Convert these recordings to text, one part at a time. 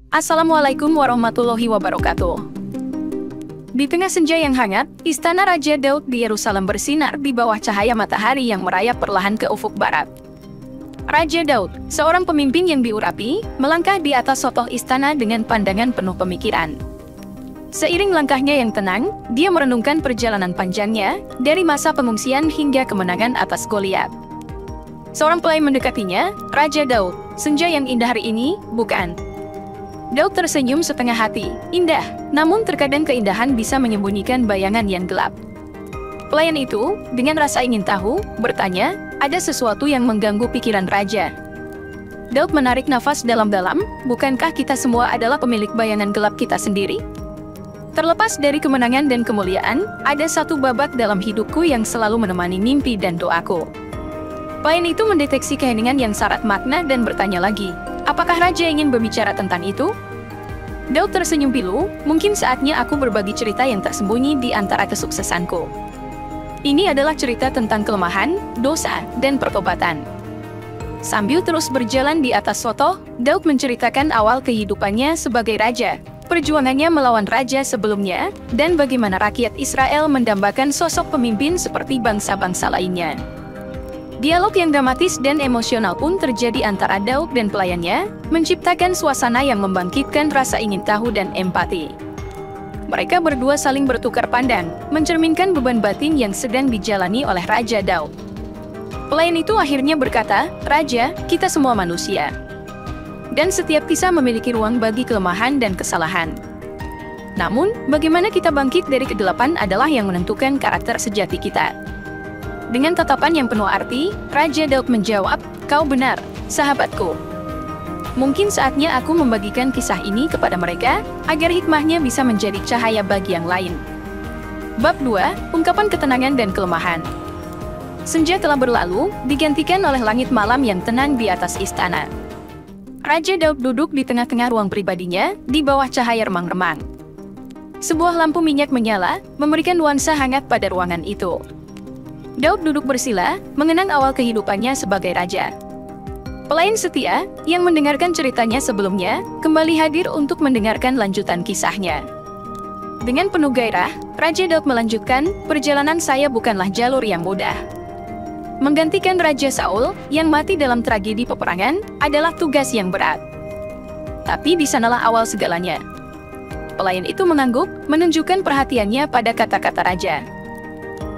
Assalamualaikum warahmatullahi wabarakatuh. Di tengah senja yang hangat, istana Raja Daud di Yerusalem bersinar di bawah cahaya matahari yang merayap perlahan ke ufuk barat. Raja Daud, seorang pemimpin yang diurapi, melangkah di atas sotoh istana dengan pandangan penuh pemikiran. Seiring langkahnya yang tenang, dia merenungkan perjalanan panjangnya, dari masa pengungsian hingga kemenangan atas Goliat. Seorang pelayan mendekatinya, "Raja Daud, senja yang indah hari ini, bukan?" Daud tersenyum setengah hati. Indah, namun terkadang keindahan bisa menyembunyikan bayangan yang gelap. Pelayan itu, dengan rasa ingin tahu, bertanya, ada sesuatu yang mengganggu pikiran raja. Daud menarik nafas dalam-dalam, bukankah kita semua adalah pemilik bayangan gelap kita sendiri? Terlepas dari kemenangan dan kemuliaan, ada satu babak dalam hidupku yang selalu menemani mimpi dan doaku. Pelayan itu mendeteksi keheningan yang syarat makna dan bertanya lagi, apakah raja ingin berbicara tentang itu? Daud tersenyum pilu, mungkin saatnya aku berbagi cerita yang tersembunyi di antara kesuksesanku. Ini adalah cerita tentang kelemahan, dosa, dan pertobatan. Sambil terus berjalan di atas sotoh, Daud menceritakan awal kehidupannya sebagai raja, perjuangannya melawan raja sebelumnya, dan bagaimana rakyat Israel mendambakan sosok pemimpin seperti bangsa-bangsa lainnya. Dialog yang dramatis dan emosional pun terjadi antara Daud dan pelayannya, menciptakan suasana yang membangkitkan rasa ingin tahu dan empati. Mereka berdua saling bertukar pandang, mencerminkan beban batin yang sedang dijalani oleh Raja Daud. Pelayan itu akhirnya berkata, "Raja, kita semua manusia. Dan setiap kisah memiliki ruang bagi kelemahan dan kesalahan. Namun, bagaimana kita bangkit dari kegelapan adalah yang menentukan karakter sejati kita." Dengan tatapan yang penuh arti, Raja Daud menjawab, "Kau benar, sahabatku. Mungkin saatnya aku membagikan kisah ini kepada mereka, agar hikmahnya bisa menjadi cahaya bagi yang lain." Bab 2, Ungkapan Ketenangan dan Kelemahan. Senja telah berlalu, digantikan oleh langit malam yang tenang di atas istana. Raja Daud duduk di tengah-tengah ruang pribadinya, di bawah cahaya remang-remang. Sebuah lampu minyak menyala, memberikan nuansa hangat pada ruangan itu. Daud duduk bersila, mengenang awal kehidupannya sebagai raja. Pelayan setia, yang mendengarkan ceritanya sebelumnya, kembali hadir untuk mendengarkan lanjutan kisahnya. Dengan penuh gairah, Raja Daud melanjutkan, perjalanan saya bukanlah jalur yang mudah. Menggantikan Raja Saul, yang mati dalam tragedi peperangan, adalah tugas yang berat. Tapi di sanalah awal segalanya. Pelayan itu mengangguk, menunjukkan perhatiannya pada kata-kata raja.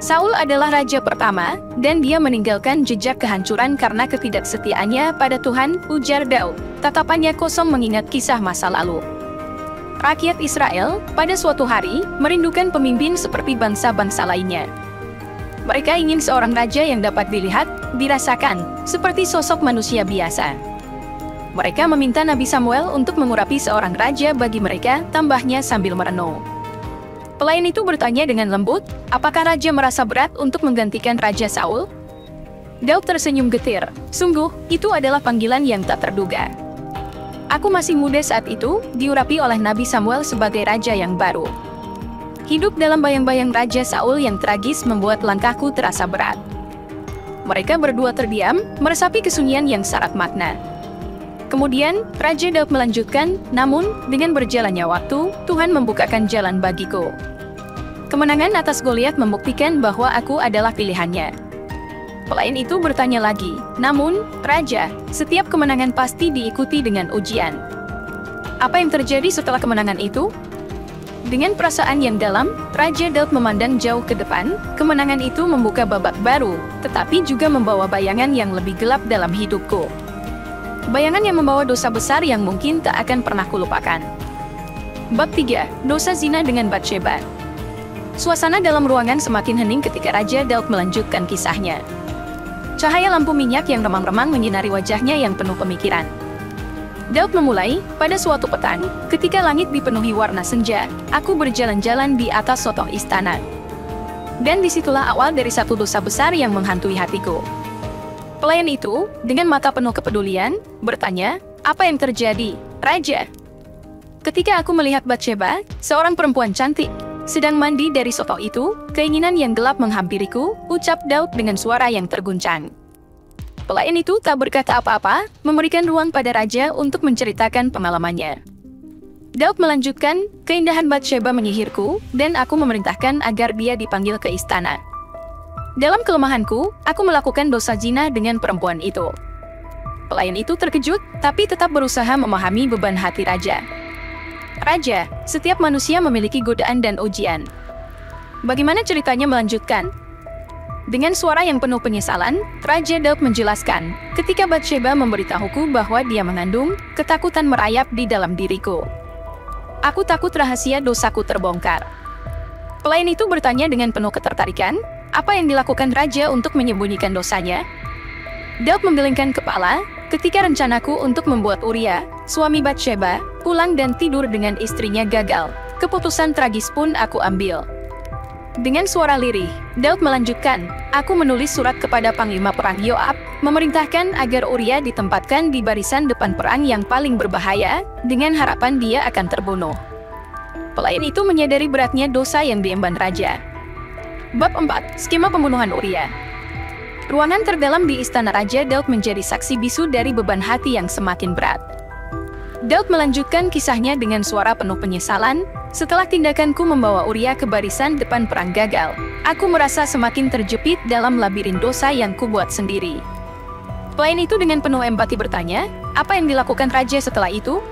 Saul adalah raja pertama, dan dia meninggalkan jejak kehancuran karena ketidaksetiaannya pada Tuhan, ujar Daud. Tatapannya kosong mengingat kisah masa lalu. Rakyat Israel, pada suatu hari, merindukan pemimpin seperti bangsa-bangsa lainnya. Mereka ingin seorang raja yang dapat dilihat, dirasakan, seperti sosok manusia biasa. Mereka meminta Nabi Samuel untuk mengurapi seorang raja bagi mereka, tambahnya sambil merenung. Pelayan itu bertanya dengan lembut, apakah raja merasa berat untuk menggantikan Raja Saul? Daud tersenyum getir, sungguh, itu adalah panggilan yang tak terduga. Aku masih muda saat itu, diurapi oleh Nabi Samuel sebagai raja yang baru. Hidup dalam bayang-bayang Raja Saul yang tragis membuat langkahku terasa berat. Mereka berdua terdiam, meresapi kesunyian yang syarat makna. Kemudian, Raja Daud melanjutkan, namun, dengan berjalannya waktu, Tuhan membukakan jalan bagiku. Kemenangan atas Goliat membuktikan bahwa aku adalah pilihannya. Pelayan itu bertanya lagi, namun, Raja, setiap kemenangan pasti diikuti dengan ujian. Apa yang terjadi setelah kemenangan itu? Dengan perasaan yang dalam, Raja Daud memandang jauh ke depan. Kemenangan itu membuka babak baru, tetapi juga membawa bayangan yang lebih gelap dalam hidupku. Bayangan yang membawa dosa besar yang mungkin tak akan pernah kulupakan. Bab 3, Dosa Zina dengan Batsheba. Suasana dalam ruangan semakin hening ketika Raja Daud melanjutkan kisahnya. Cahaya lampu minyak yang remang-remang menyinari wajahnya yang penuh pemikiran. Daud memulai, pada suatu petang, ketika langit dipenuhi warna senja, aku berjalan-jalan di atas sotoh istana. Dan disitulah awal dari satu dosa besar yang menghantui hatiku. Pelayan itu, dengan mata penuh kepedulian, bertanya, apa yang terjadi, Raja? Ketika aku melihat Batsheba, seorang perempuan cantik, sedang mandi dari sotoh itu, keinginan yang gelap menghampiriku, ucap Daud dengan suara yang terguncang. Pelayan itu tak berkata apa-apa, memberikan ruang pada raja untuk menceritakan pengalamannya. Daud melanjutkan, keindahan Batsheba menyihirku, dan aku memerintahkan agar dia dipanggil ke istana. Dalam kelemahanku, aku melakukan dosa zina dengan perempuan itu. Pelayan itu terkejut, tapi tetap berusaha memahami beban hati raja. Raja, setiap manusia memiliki godaan dan ujian. Bagaimana ceritanya melanjutkan? Dengan suara yang penuh penyesalan, Raja Daud menjelaskan, ketika Batsheba memberitahuku bahwa dia mengandung, ketakutan merayap di dalam diriku. Aku takut rahasia dosaku terbongkar. Pelayan itu bertanya dengan penuh ketertarikan, apa yang dilakukan raja untuk menyembunyikan dosanya? Daud menggelengkan kepala, ketika rencanaku untuk membuat Uria, suami Batsheba, pulang dan tidur dengan istrinya gagal. Keputusan tragis pun aku ambil. Dengan suara lirih, Daud melanjutkan, aku menulis surat kepada Panglima Perang Yoab, memerintahkan agar Uria ditempatkan di barisan depan perang yang paling berbahaya, dengan harapan dia akan terbunuh. Pelayan itu menyadari beratnya dosa yang diemban raja. Bab 4. Skema pembunuhan Uria. Ruangan terdalam di istana Raja Daud menjadi saksi bisu dari beban hati yang semakin berat. Daud melanjutkan kisahnya dengan suara penuh penyesalan, setelah tindakanku membawa Uria ke barisan depan perang gagal, aku merasa semakin terjepit dalam labirin dosa yang kubuat sendiri. Pelayan itu dengan penuh empati bertanya, apa yang dilakukan raja setelah itu?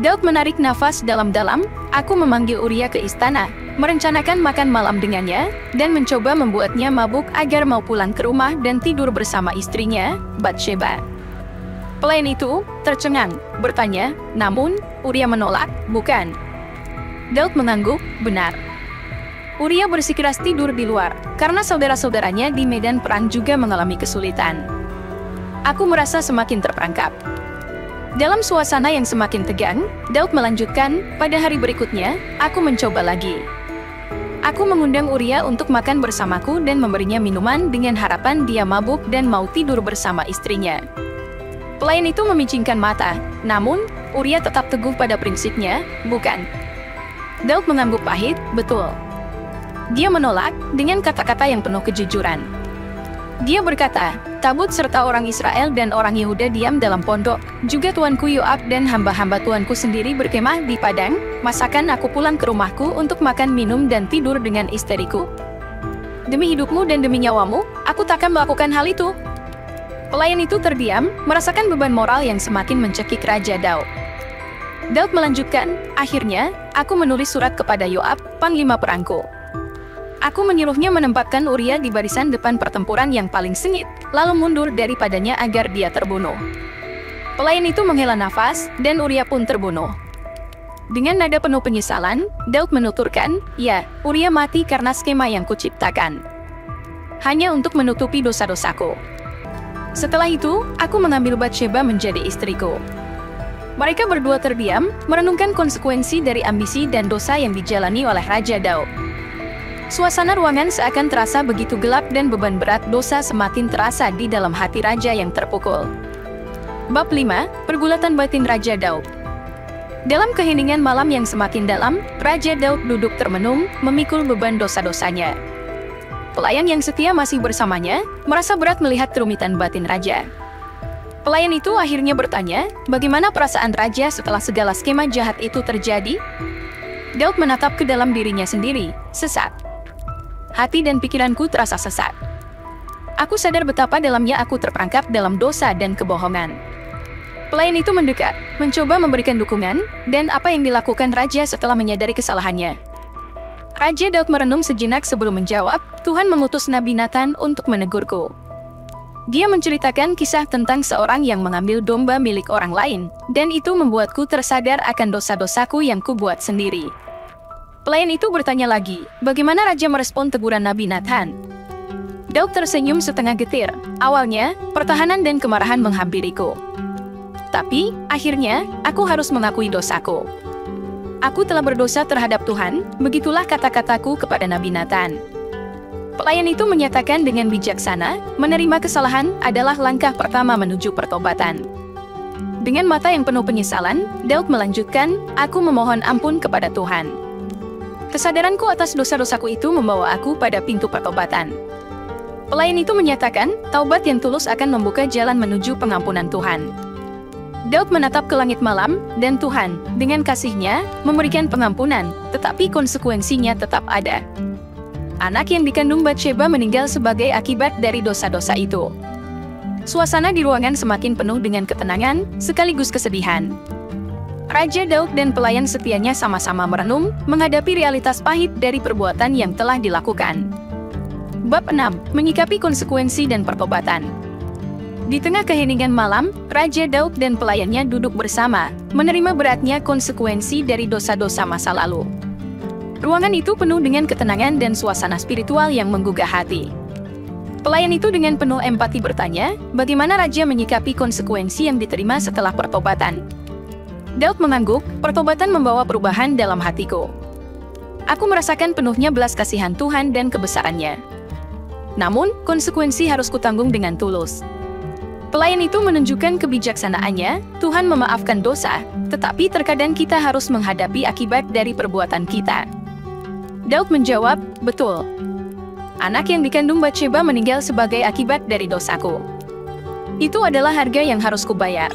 Daud menarik nafas dalam-dalam, aku memanggil Uria ke istana, merencanakan makan malam dengannya, dan mencoba membuatnya mabuk agar mau pulang ke rumah dan tidur bersama istrinya, Batsheba. Pelayan itu tercengang, bertanya, namun Uria menolak, bukan. Daud mengangguk, benar. Uria bersikeras tidur di luar, karena saudara-saudaranya di medan perang juga mengalami kesulitan. Aku merasa semakin terperangkap. Dalam suasana yang semakin tegang, Daud melanjutkan, pada hari berikutnya, aku mencoba lagi. Aku mengundang Uria untuk makan bersamaku dan memberinya minuman dengan harapan dia mabuk dan mau tidur bersama istrinya. Pelayan itu memicingkan mata, namun Uria tetap teguh pada prinsipnya, bukan. Daud mengangguk pahit, betul. Dia menolak dengan kata-kata yang penuh kejujuran. Dia berkata, tabut serta orang Israel dan orang Yehuda diam dalam pondok, juga tuanku Yoab dan hamba-hamba tuanku sendiri berkemah di padang, masakan aku pulang ke rumahku untuk makan minum dan tidur dengan istriku. Demi hidupmu dan demi nyawamu, aku takkan melakukan hal itu. Pelayan itu terdiam, merasakan beban moral yang semakin mencekik Raja Daud. Daud melanjutkan, akhirnya, aku menulis surat kepada Yoab, panglima perangku. Aku menyuruhnya menempatkan Uria di barisan depan pertempuran yang paling sengit, lalu mundur daripadanya agar dia terbunuh. Pelayan itu menghela nafas, dan Uria pun terbunuh. Dengan nada penuh penyesalan, Daud menuturkan, ya, Uria mati karena skema yang kuciptakan. Hanya untuk menutupi dosa-dosaku. Setelah itu, aku mengambil Batsheba menjadi istriku. Mereka berdua terdiam, merenungkan konsekuensi dari ambisi dan dosa yang dijalani oleh Raja Daud. Suasana ruangan seakan terasa begitu gelap dan beban berat dosa semakin terasa di dalam hati raja yang terpukul. Bab 5. Pergulatan batin Raja Daud. Dalam keheningan malam yang semakin dalam, Raja Daud duduk termenung, memikul beban dosa-dosanya. Pelayan yang setia masih bersamanya, merasa berat melihat kerumitan batin raja. Pelayan itu akhirnya bertanya, bagaimana perasaan raja setelah segala skema jahat itu terjadi? Daud menatap ke dalam dirinya sendiri, sesat. Hati dan pikiranku terasa sesat. Aku sadar betapa dalamnya aku terperangkap dalam dosa dan kebohongan. Pelayan itu mendekat, mencoba memberikan dukungan, dan apa yang dilakukan raja setelah menyadari kesalahannya. Raja Daud merenung sejenak sebelum menjawab, Tuhan mengutus Nabi Nathan untuk menegurku. Dia menceritakan kisah tentang seorang yang mengambil domba milik orang lain, dan itu membuatku tersadar akan dosa-dosaku yang kubuat sendiri. Pelayan itu bertanya lagi, bagaimana raja merespon teguran Nabi Nathan? Daud tersenyum setengah getir. Awalnya, pertahanan dan kemarahan menghampiriku. Tapi, akhirnya, aku harus mengakui dosaku. Aku telah berdosa terhadap Tuhan, begitulah kata-kataku kepada Nabi Nathan. Pelayan itu menyatakan dengan bijaksana, menerima kesalahan adalah langkah pertama menuju pertobatan. Dengan mata yang penuh penyesalan, Daud melanjutkan, aku memohon ampun kepada Tuhan. Kesadaranku atas dosa-dosaku itu membawa aku pada pintu pertobatan. Pelayan itu menyatakan, taubat yang tulus akan membuka jalan menuju pengampunan Tuhan. Daud menatap ke langit malam, dan Tuhan, dengan kasih-Nya, memberikan pengampunan, tetapi konsekuensinya tetap ada. Anak yang dikandung Batsheba meninggal sebagai akibat dari dosa-dosa itu. Suasana di ruangan semakin penuh dengan ketenangan, sekaligus kesedihan. Raja Daud dan pelayan setianya sama-sama merenung, menghadapi realitas pahit dari perbuatan yang telah dilakukan. Bab 6. Menyikapi konsekuensi dan pertobatan. Di tengah keheningan malam, Raja Daud dan pelayannya duduk bersama, menerima beratnya konsekuensi dari dosa-dosa masa lalu. Ruangan itu penuh dengan ketenangan dan suasana spiritual yang menggugah hati. Pelayan itu dengan penuh empati bertanya, bagaimana Raja menyikapi konsekuensi yang diterima setelah pertobatan. Daud mengangguk, pertobatan membawa perubahan dalam hatiku. Aku merasakan penuhnya belas kasihan Tuhan dan kebesarannya. Namun, konsekuensi harus kutanggung dengan tulus. Pelayan itu menunjukkan kebijaksanaannya, Tuhan memaafkan dosa, tetapi terkadang kita harus menghadapi akibat dari perbuatan kita. Daud menjawab, betul. Anak yang dikandung Batsheba meninggal sebagai akibat dari dosaku. Itu adalah harga yang harus kubayar.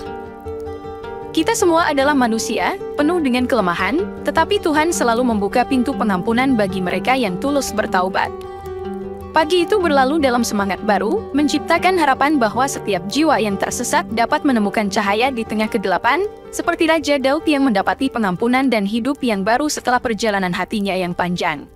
Kita semua adalah manusia, penuh dengan kelemahan, tetapi Tuhan selalu membuka pintu pengampunan bagi mereka yang tulus bertaubat. Pagi itu berlalu dalam semangat baru, menciptakan harapan bahwa setiap jiwa yang tersesat dapat menemukan cahaya di tengah kegelapan, seperti Raja Daud yang mendapati pengampunan dan hidup yang baru setelah perjalanan hatinya yang panjang.